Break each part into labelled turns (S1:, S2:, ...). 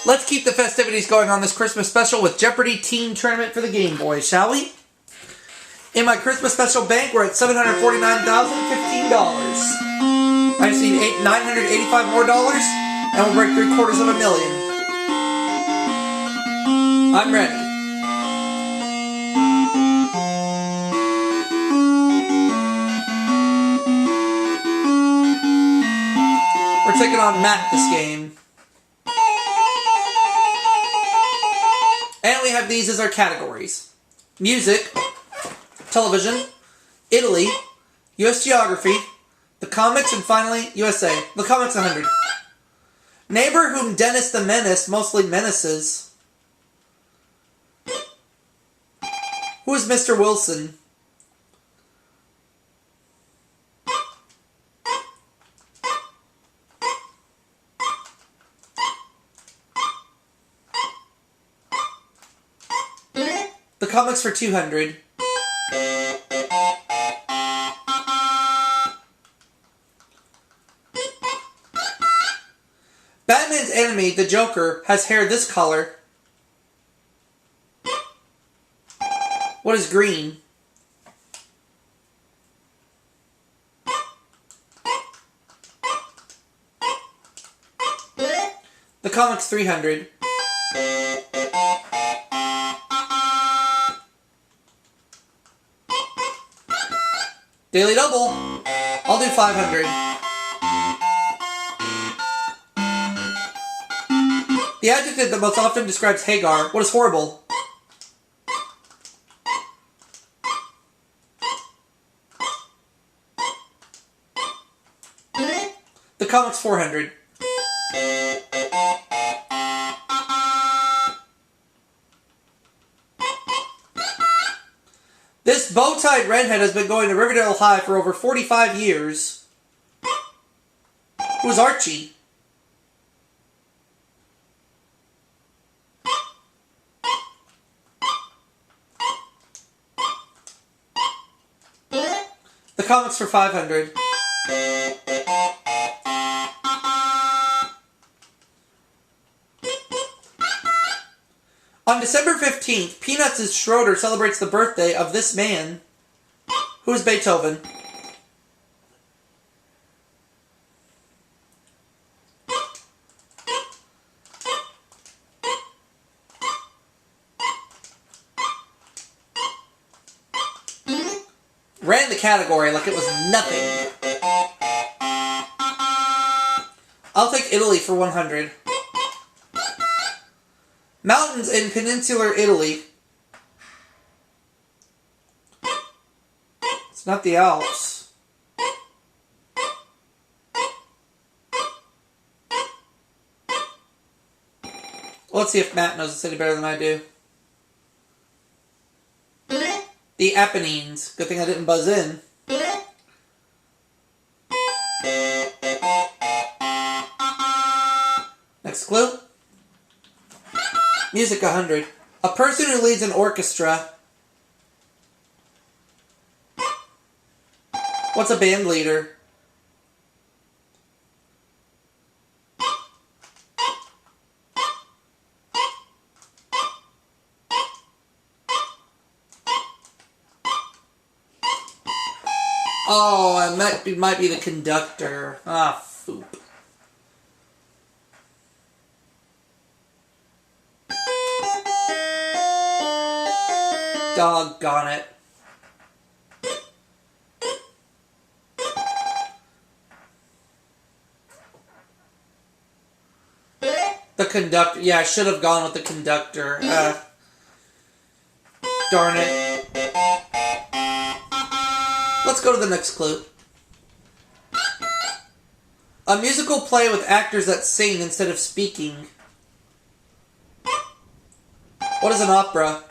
S1: Let's keep the festivities going on this Christmas special with Jeopardy Teen Tournament for the Game Boy, shall we? In my Christmas special bank, we're at $749,015. I just need $985 more, and we'll break $750,000. I'm ready. We're taking on Matt this game. And we have these as our categories. Music, television, Italy, U.S. geography, the comics, and finally, USA. The comics 100. Neighbor whom Dennis the Menace mostly menaces. Who is Mr. Wilson? The comics for 200. Batman's enemy, the Joker, has hair this color. What is green? The comics 300. Daily double. I'll do 500. The adjective that most often describes Hagar. What is horrible? The comics 400. This bow-tied redhead has been going to Riverdale High for over 45 years. Who's Archie? The comics for 500. On December 15th, Peanuts' Schroeder celebrates the birthday of this man. Who is Beethoven? Ran the category like it was nothing. I'll take Italy for 100. Mountains in peninsular Italy. It's not the Alps. Let's see if Matt knows the city better than I do. The Apennines. Good thing I didn't buzz in. Next clue. Music 100. A person who leads an orchestra. What's a band leader? Oh, it might be the conductor. Ah, foop. Doggone it. The conductor. Yeah, I should have gone with the conductor. Darn it. Let's go to the next clue. A musical play with actors that sing instead of speaking. What is an opera?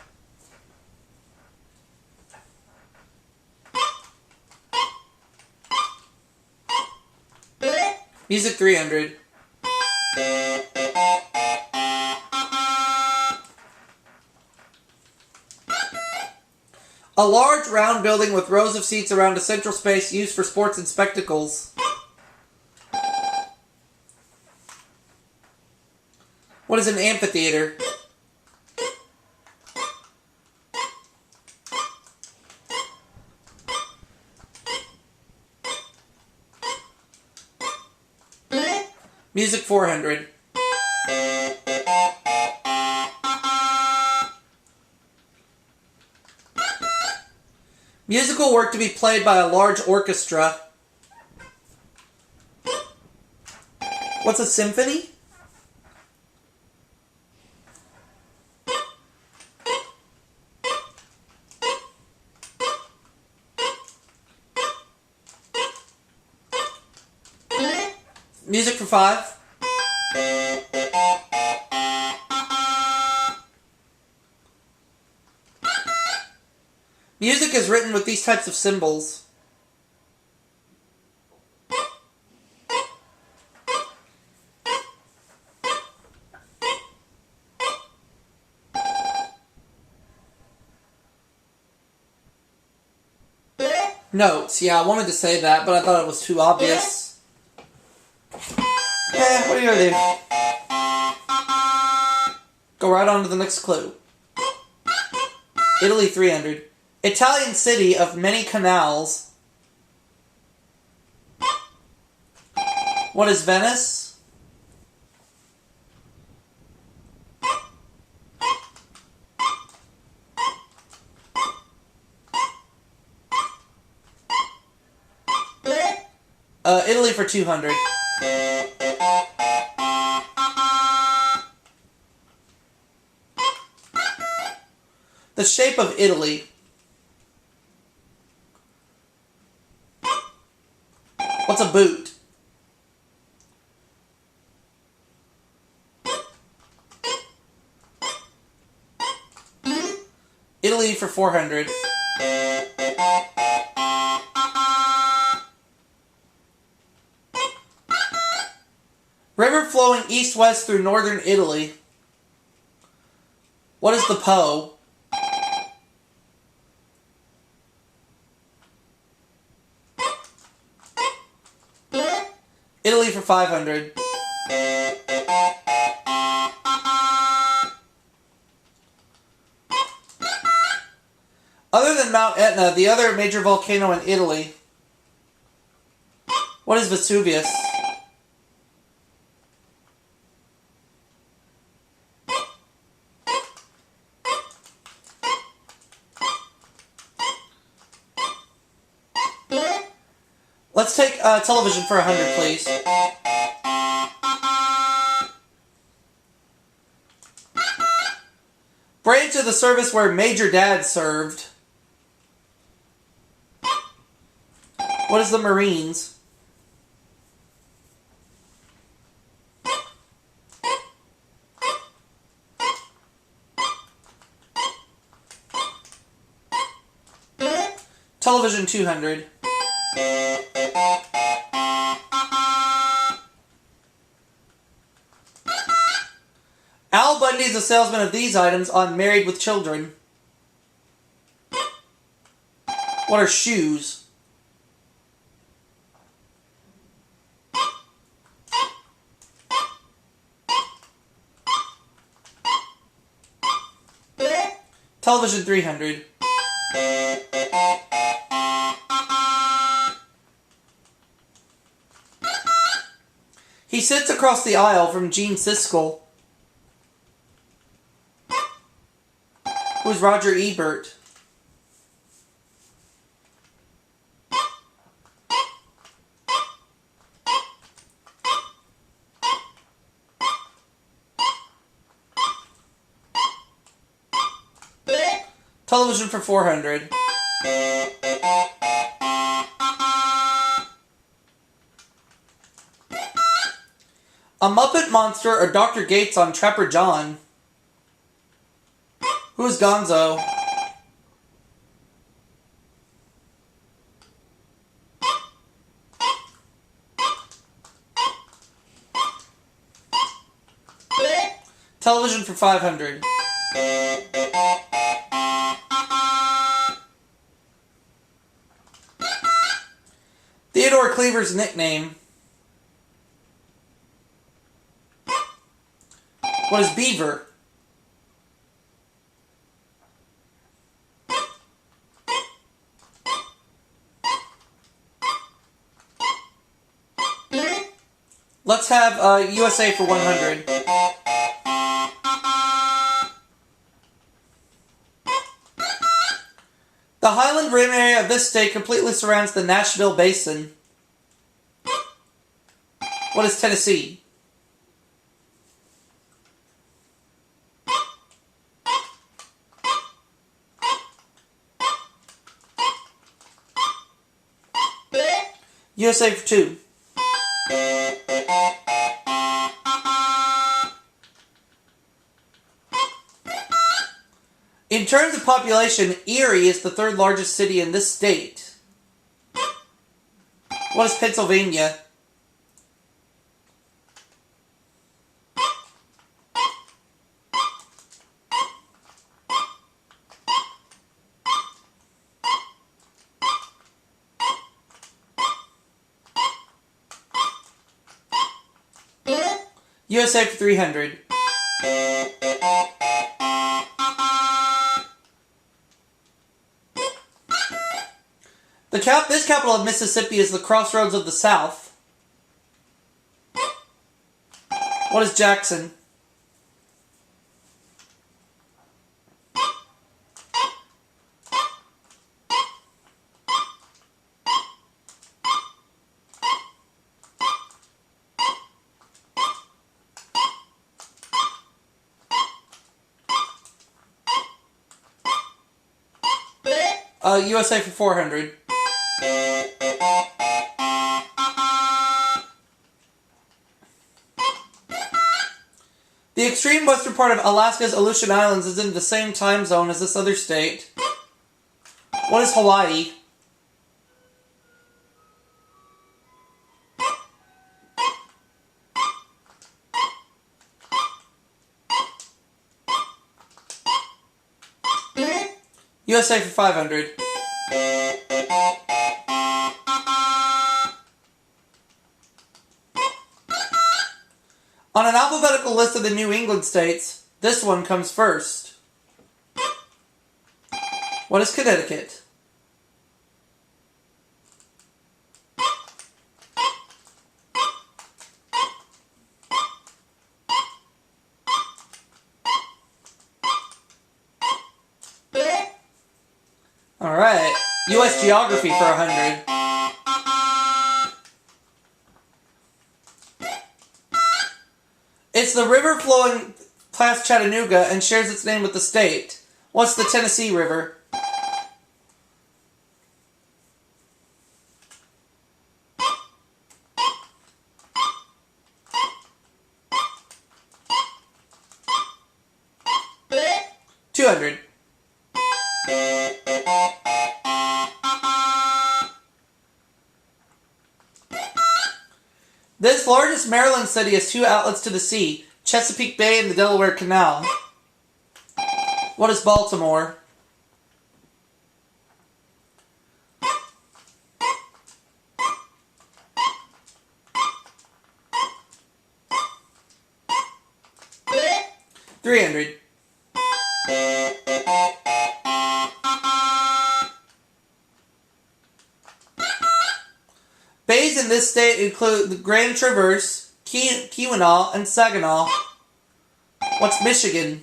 S1: Music 300. A large round building with rows of seats around a central space used for sports and spectacles. What is an amphitheater? Music 400. Musical work to be played by a large orchestra. What's a symphony? Music for 5. Music is written with these types of symbols. Notes. Yeah, I wanted to say that, but I thought it was too obvious. What are you gonna do? Go right on to the next clue. Italy 300. Italian city of many canals. What is Venice? Italy for 200. The shape of Italy. What's a boot? Italy for 400. River flowing east-west through northern Italy. What is the Po? Italy for 500. Other than Mount Etna, the other major volcano in Italy. What is Vesuvius? Let's take television for 100, please. Branch of the service where Major Dad served. What is the Marines? Television 200. Al Bundy is a salesman of these items on Married with Children. What are shoes? Television 300. He sits across the aisle from Gene Siskel. Who's Roger Ebert? Television for 400. A Muppet monster or Dr. Gates on Trapper John. Who is Gonzo? Television for 500. Theodore Cleaver's nickname. What is beaver? Let's have USA for 100. The highland rim area of this state completely surrounds the Nashville Basin. What is Tennessee? USA for 2. In terms of population, Erie is the third largest city in this state. What is Pennsylvania? USA for 300. This capital of Mississippi is the crossroads of the South. What is Jackson? USA for 400. The extreme western part of Alaska's Aleutian Islands is in the same time zone as this other state. What is Hawaii? USA for 500. On an alphabetical list of the New England states, this one comes first. What is Connecticut? Alright, U.S. geography for 100. It's the river flowing past Chattanooga and shares its name with the state. What's the Tennessee River? $200. This largest Maryland city has two outlets to the sea, Chesapeake Bay and the Delaware Canal. What is Baltimore? $300. Bays in this state include the Grand Traverse, Keweenaw, and Saginaw. What's Michigan?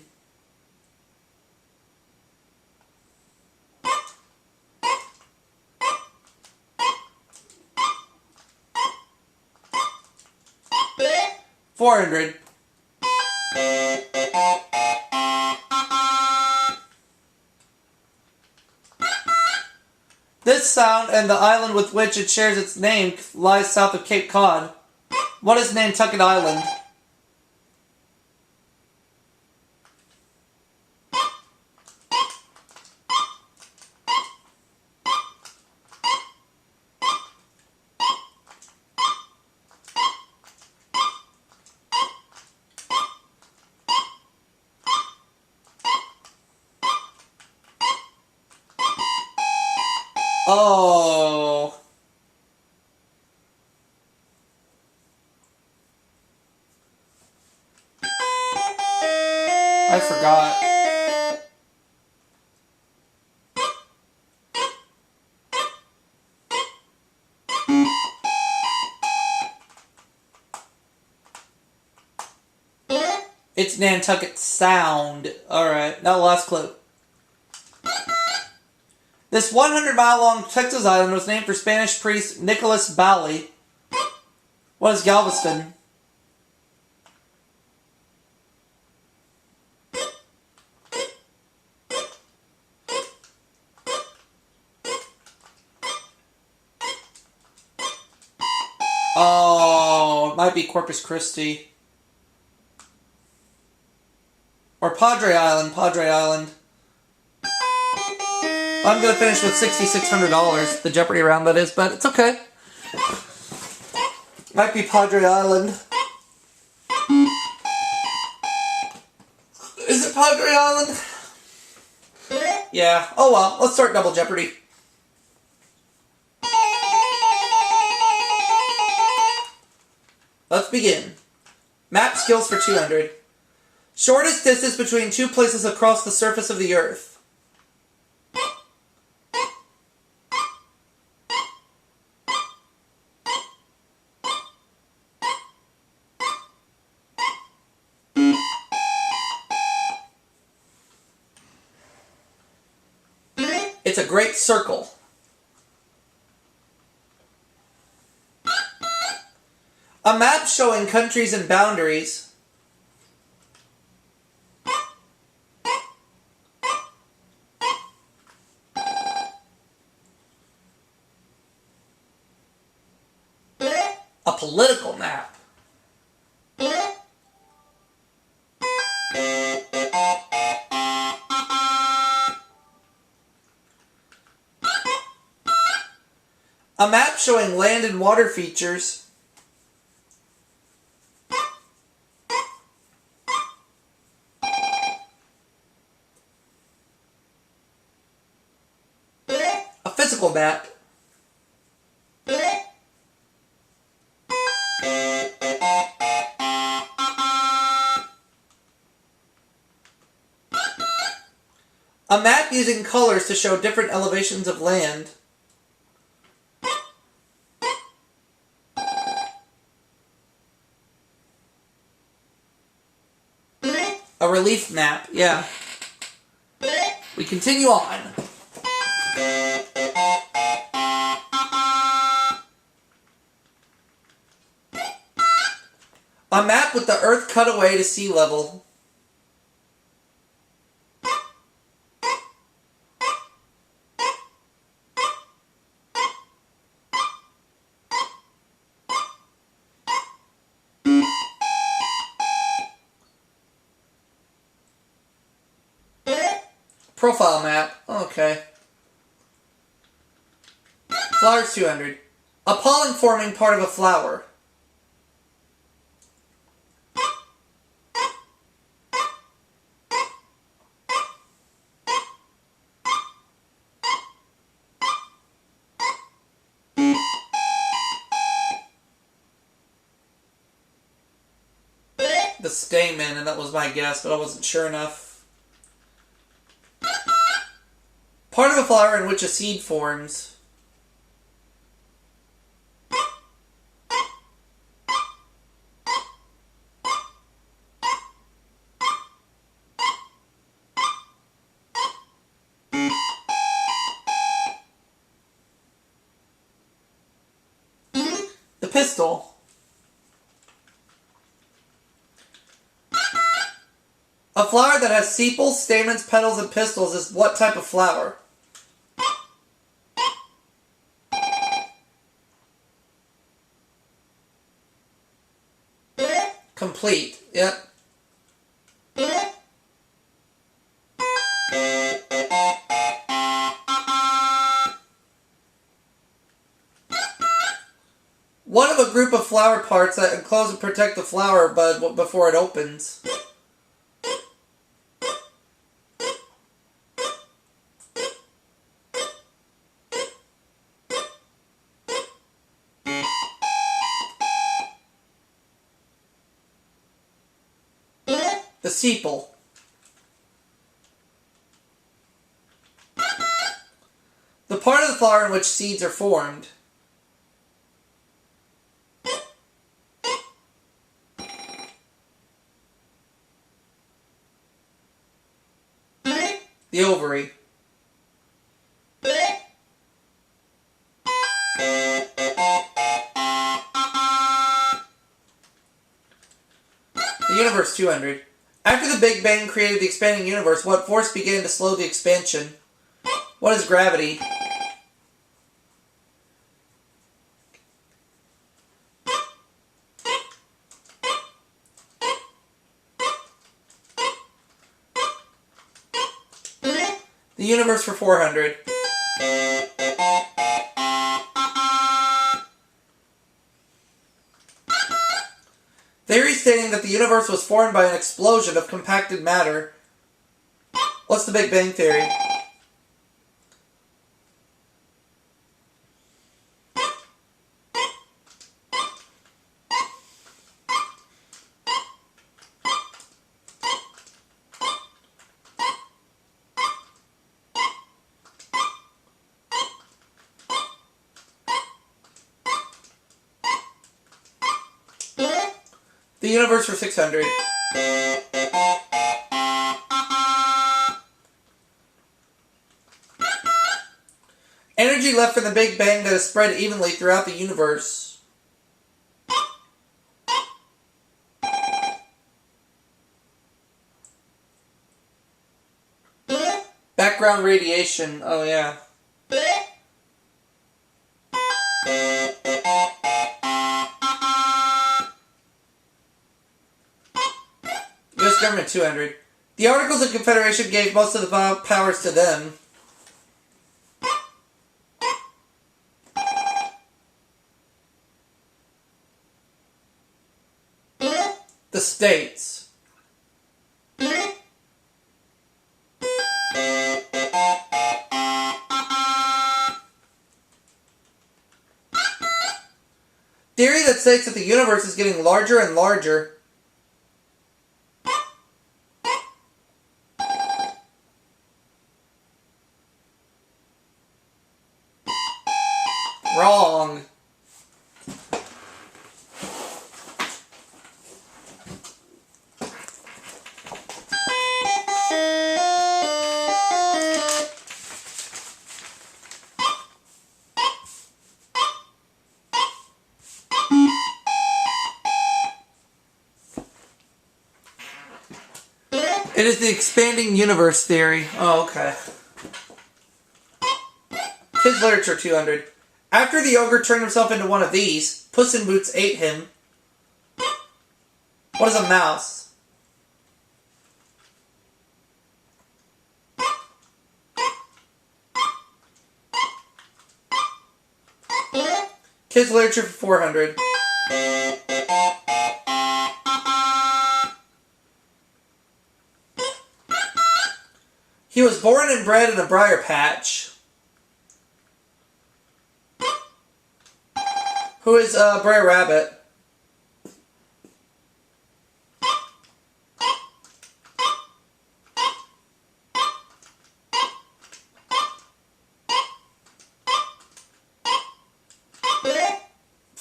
S1: $400. This sound and the island with which it shares its name lies south of Cape Cod. What is Nantucket Island? Oh. I forgot. It's Nantucket Sound. Alright, now last clue. This 100-mile-long Texas island was named for Spanish priest Nicholas Bally. What is Galveston? Oh, it might be Corpus Christi. Or Padre Island, Padre Island. I'm going to finish with $6,600, the Jeopardy round that is, but it's okay. Might be Padre Island. Is it Padre Island? Yeah. Oh well, let's start Double Jeopardy. Let's begin. Map skills for 200. Shortest distance between two places across the surface of the Earth. It's a great circle. A map showing countries and boundaries. A political map. A map showing land and water features. A physical map. A map using colors to show different elevations of land. A relief map, yeah. We continue on. A map with the Earth cut away to sea level. Profile map. Okay. Flowers 200. A pollen forming part of a flower. The stamen, and that was my guess, but I wasn't sure enough. Part of a flower in which a seed forms. The pistil. A flower that has sepals, stamens, petals, and pistils is what type of flower? Complete. Yep. One of a group of flower parts that enclose and protect the flower bud before it opens. The sepal. flower in which seeds are formed? The ovary. The universe 200. After the Big Bang created the expanding universe, what force began to slow the expansion? What is gravity? The universe for 400. Theory stating that the universe was formed by an explosion of compacted matter. What's the Big Bang Theory? The universe for 600. Energy left from the Big Bang that is spread evenly throughout the universe. Background radiation. Oh, yeah. U.S. Government 200. The Articles of Confederation gave most of the powers to them. The states. Theory that states that the universe is getting larger and larger. Wrong. It is the expanding universe theory. Oh, okay. Kids Literature 200. After the ogre turned himself into one of these, Puss in Boots ate him. What is a mouse? Kids Literature for 400. He was born and bred in a briar patch. Who is Brer Rabbit?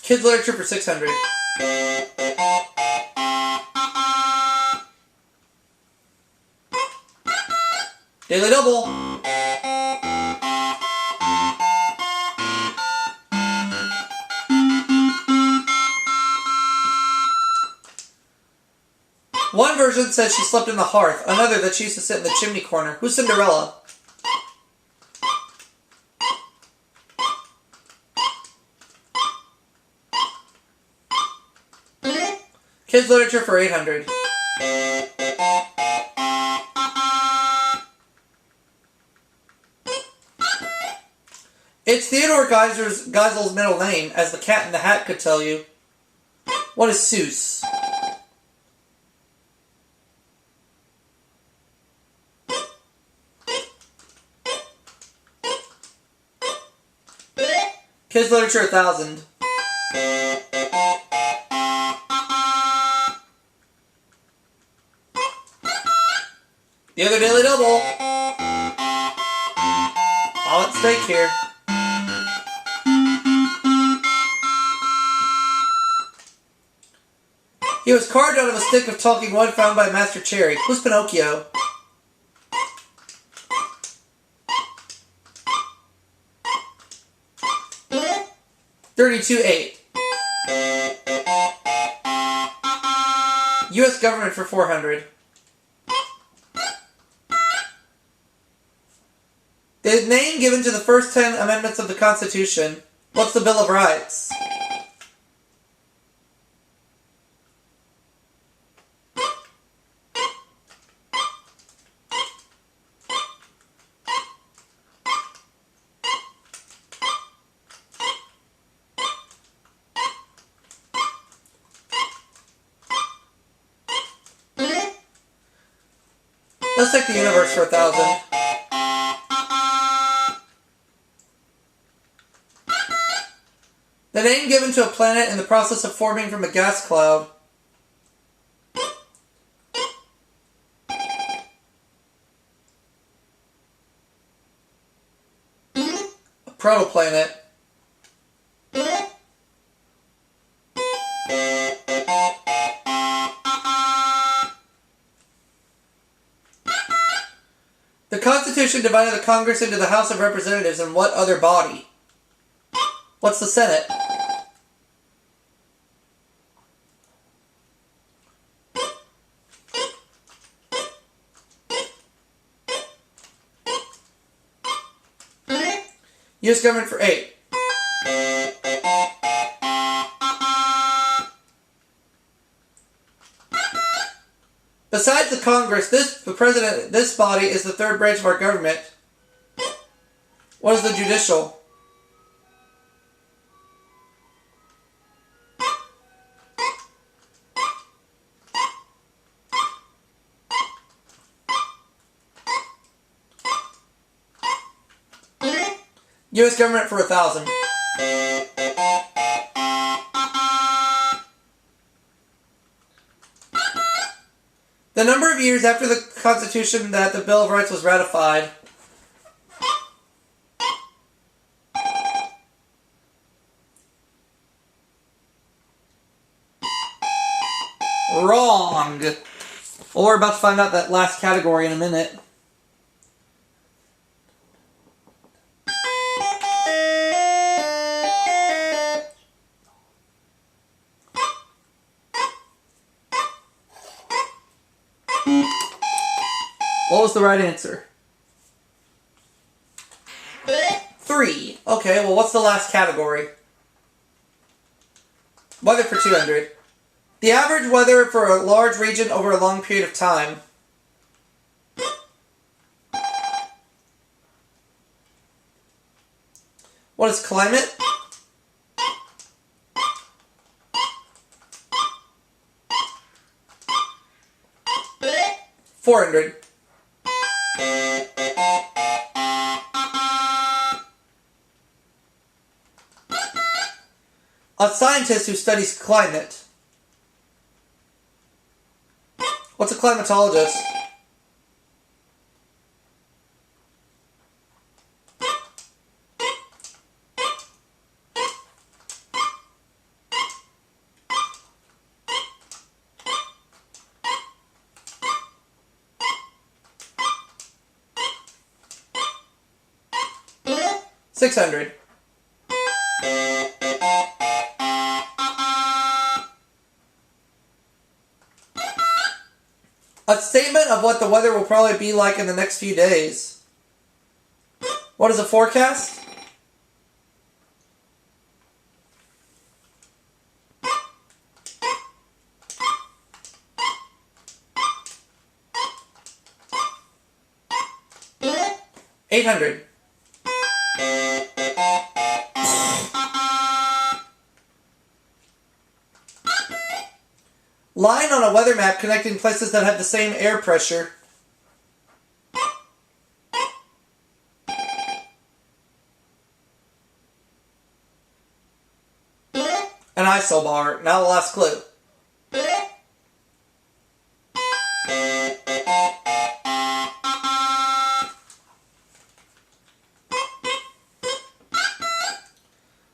S1: Kids Literature for 600. Daily Double. One version says she slept in the hearth, another that she used to sit in the chimney corner. Who's Cinderella? Kids Literature for 800. It's Theodore Geisel's middle name, as the Cat in the Hat could tell you. What is Seuss? Kids Literature 1000. The other Daily Double. All at stake here. He was carved out of a stick of talking wood found by Master Cherry. Who's Pinocchio? $32.8. U.S. government for $400. The name given to the first 10 amendments of the Constitution. What's the Bill of Rights? Let's take the universe for 1,000. The name given to a planet in the process of forming from a gas cloud. A protoplanet. The Constitution divided the Congress into the House of Representatives and what other body? What's the Senate? U.S. government for 8. Besides the Congress, this body is the third branch of our government. What is the judicial? U.S. government for 1,000. The number of years after the Constitution that the Bill of Rights was ratified. Wrong. Well, we're about to find out that last category in a minute. What was the right answer? 3. Okay, well, what's the last category? Weather for 200. The average weather for a large region over a long period of time. What is climate? $400. A scientist who studies climate. What's a climatologist? $600. A statement of what the weather will probably be like in the next few days. What is a forecast? $800. Line on a weather map connecting places that have the same air pressure. An isobar. Now the last clue.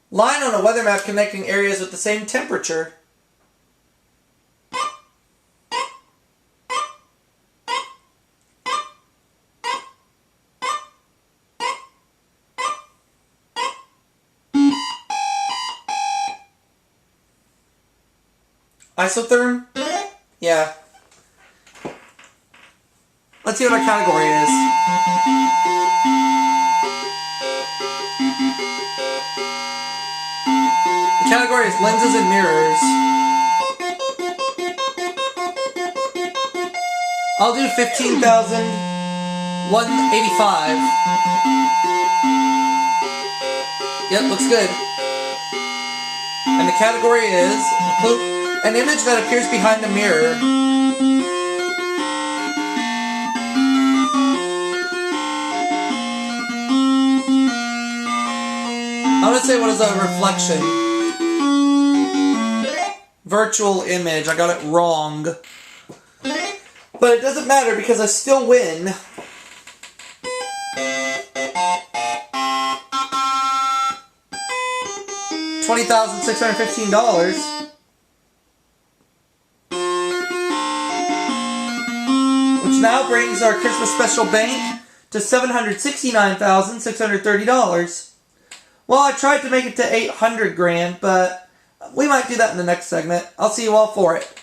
S1: Line on a weather map connecting areas with the same temperature. Isotherm? Yeah. Let's see what our category is. The category is lenses and mirrors. I'll do 15,185. Yep, looks good. And the category is an image that appears behind a mirror. I'm going to say, what is a reflection? Virtual image. I got it wrong. But it doesn't matter because I still win. $20,615. Which now brings our Christmas special bank to $769,630. Well, I tried to make it to $800,000, but we might do that in the next segment. I'll see you all for it.